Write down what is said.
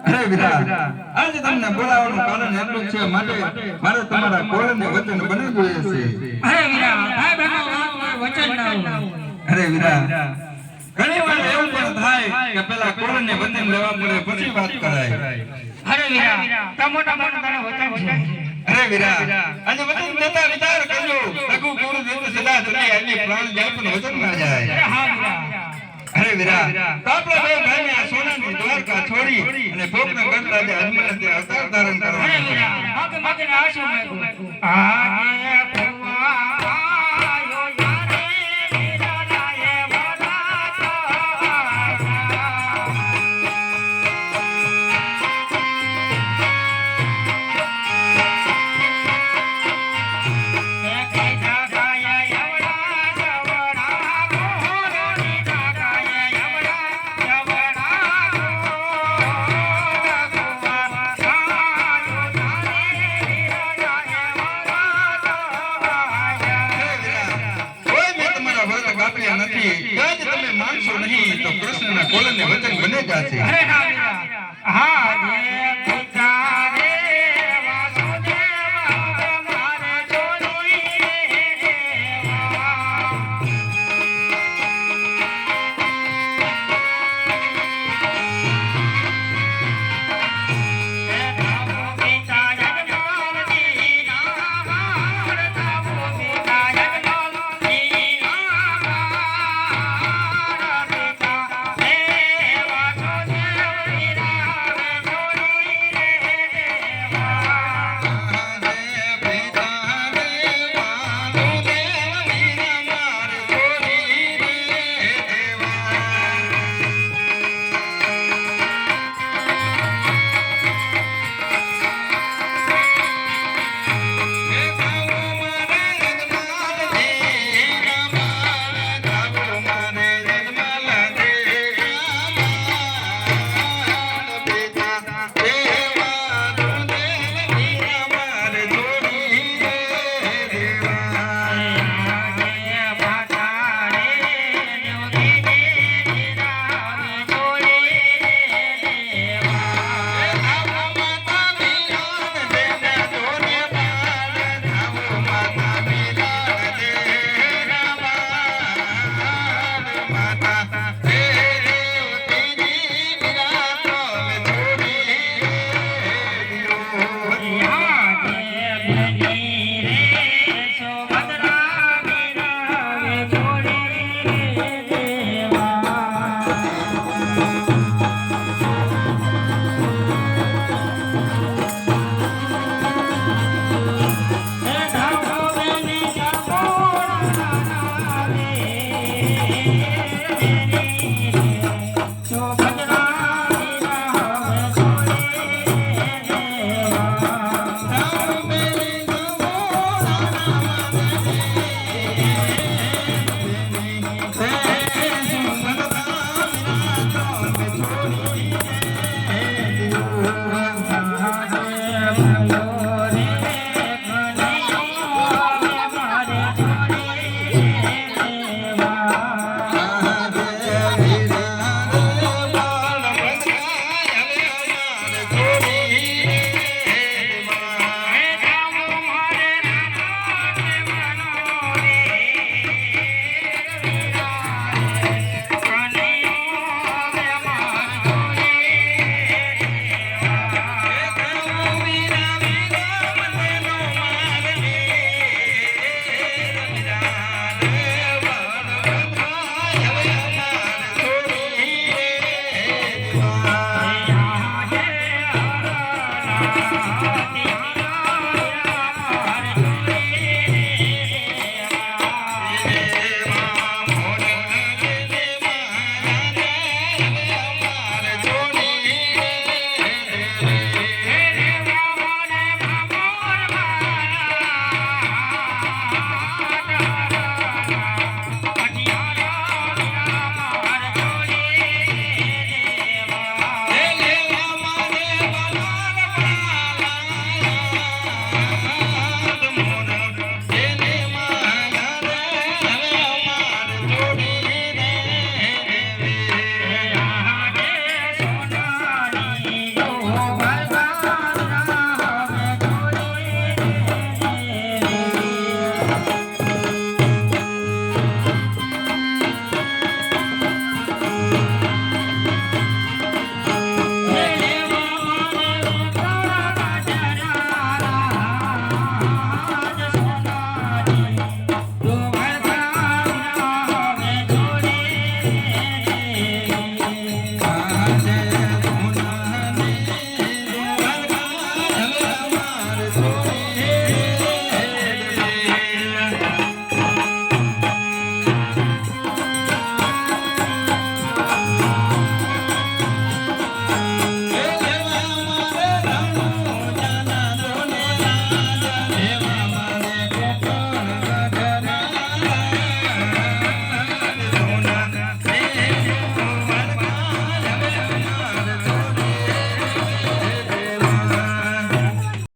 આજે તમને બોલાવવાનું કારણ એટલું છે માટે મારે તમારા કોળને વચન બની જોઈએ છે. અરે વીરા ભાઈ બહેનો વચન ના અરે વીરા ઘણી વાર એવું પણ થાય કે પેલા કોળને વચન લેવા પડે પછી વાત કરાય. અરે વીરા મોટા મોટા તારા વચન છે. અરે વીરા આજે વચન દેતા વિચાર કરજો લઘુ ગુરુ દેવ સદા સદા એની પ્રાણ જાય પણ વચન ના જાય. અરે હા વીરા અરે વીરા તો આપણે બે ભાઈને આ સોનાની દ્વારકા છોડી અને ભોગના ગઢડા જે અજમલ તે અવતાર ધારણ કરવા. અરે વીરા માગે માગે આશુ મેગો આજે કુવા આયો યારે વીરા નાયે તમે માનશો નહીં તો કૃષ્ણના કોલને વચન બને જશે. અરે હા વીરા હા જે તુજારે વાસુદેવ મારે જોડી તું